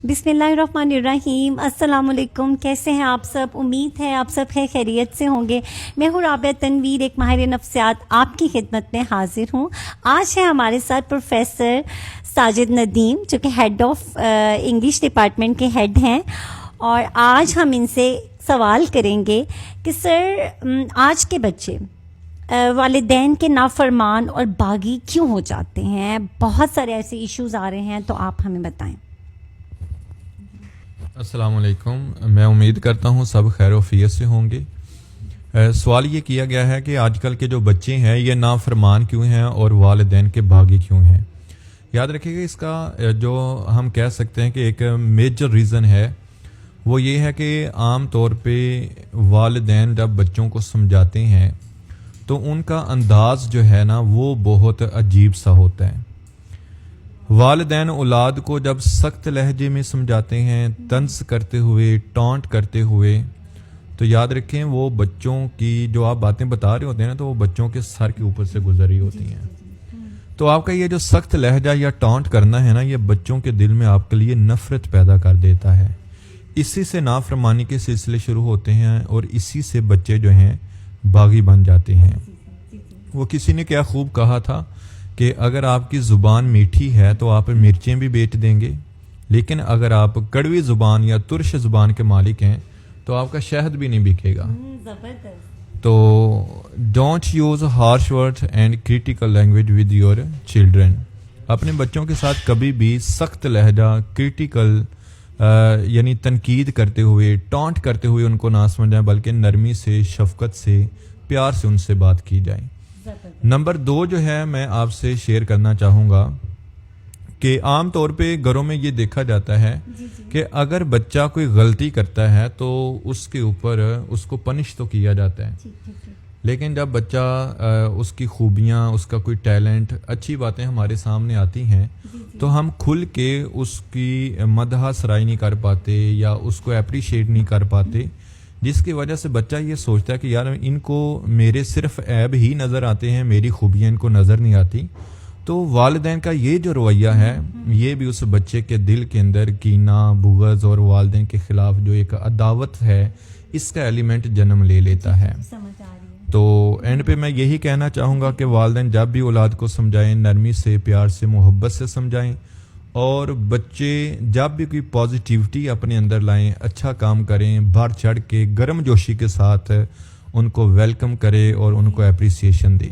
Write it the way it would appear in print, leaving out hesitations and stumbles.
बिस्मिल्लाहिर्रहमानिर्रहीम। अस्सलाम वालेकुम। कैसे हैं आप सब? उम्मीद है आप सब खैरियत से होंगे। मैं हूँ राबिया तनवीर, एक माहिर नफ्सियात, आपकी खिदमत में हाजिर हूँ। आज है हमारे साथ प्रोफेसर साजिद नदीम, जो कि हेड ऑफ इंग्लिश डिपार्टमेंट के हेड हैं, और आज हम इनसे सवाल करेंगे कि सर, आज के बच्चे वालिदैन के नाफरमान और बागी क्यों हो जाते हैं? बहुत सारे ऐसे इश्यूज आ रहे हैं, तो आप हमें बताएं। अस्सलाम वालेकुम। मैं उम्मीद करता हूँ सब खैर वफियत से होंगे। सवाल ये किया गया है कि आजकल के जो बच्चे हैं ये नाफरमान क्यों हैं और वालिदैन के बागी क्यों हैं। याद रखिएगा, इसका जो हम कह सकते हैं कि एक मेजर रीज़न है वो ये है कि आम तौर पे वालिदैन जब बच्चों को समझाते हैं तो उनका अंदाज़ जो है ना वो बहुत अजीब सा होता है। वालिदैन औलाद को जब सख्त लहजे में समझाते हैं, तंज करते हुए, टॉन्ट करते हुए, तो याद रखें वो बच्चों की जो आप बातें बता रहे होते हैं ना, तो वो बच्चों के सर के ऊपर से गुजरी होती हैं। तो आपका ये जो सख्त लहजा या टॉन्ट करना है ना, ये बच्चों के दिल में आपके लिए नफरत पैदा कर देता है। इसी से नाफरमानी के सिलसिले शुरू होते हैं और इसी से बच्चे जो हैं बागी बन जाते हैं। वो किसी ने क्या खूब कहा था कि अगर आपकी ज़ुबान मीठी है तो आप मिर्चें भी बेच देंगे, लेकिन अगर आप कड़वी ज़ुबान या तुर्श ज़ुबान के मालिक हैं तो आपका शहद भी नहीं बिकेगा। तो don't use harsh words and critical language with your children. अपने बच्चों के साथ कभी भी सख्त लहजा, क्रिटिकल यानी तनकीद करते हुए, टॉन्ट करते हुए उनको ना समझाएं, बल्कि नरमी से, शफकत से, प्यार से उनसे बात की जाए। नंबर 2 जो है मैं आपसे शेयर करना चाहूँगा कि आम तौर पे घरों में ये देखा जाता है कि अगर बच्चा कोई गलती करता है तो उसके ऊपर उसको पनिश तो किया जाता है, लेकिन जब बच्चा उसकी खूबियाँ, उसका कोई टैलेंट, अच्छी बातें हमारे सामने आती हैं तो हम खुल के उसकी मदह सराई नहीं कर पाते या उसको अप्रिशिएट नहीं कर पाते, जिसकी वजह से बच्चा ये सोचता है कि यार इनको मेरे सिर्फ ऐब ही नज़र आते हैं, मेरी खूबियाँ इनको नज़र नहीं आती। तो वालिदैन का ये जो रवैया है ये भी उस बच्चे के दिल के अंदर कीना, बुग़्ज़ और वालिदैन के ख़िलाफ़ जो एक अदावत है, इसका एलिमेंट जन्म ले लेता है। तो एंड पे मैं यही कहना चाहूँगा कि वालिदैन जब भी औलाद को समझाएं, नरमी से, प्यार से, मोहब्बत से समझाएं, और बच्चे जब भी कोई पॉजिटिविटी अपने अंदर लाएं, अच्छा काम करें, बढ़ चढ़ के गर्म जोशी के साथ उनको वेलकम करें और उनको अप्रिसिएशन दें।